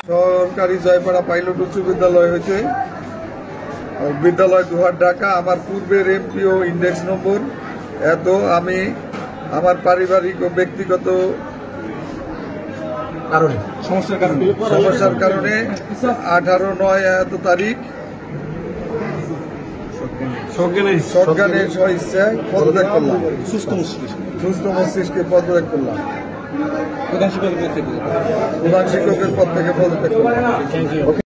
সরকারি জয়পাড়া পাইলট উচ্চ বিদ্যালয় হয়েছে বিদ্যালয় দুহার ঢাকা। আমার পূর্বের এমপিও ইন্ডেক্স নম্বর এত। আমি আমার পারিবারিক ও ব্যক্তিগত সমস্যার কারণে 18/9 এত তারিখ সজ্ঞানের স্বইচ্ছায় পদত্যাগ করলাম। সুস্থ মস্তিষ্কে পদত্যাগ করলাম। প্রধান শিক্ষকের পদ থেকে পদত্যাগ করলাম।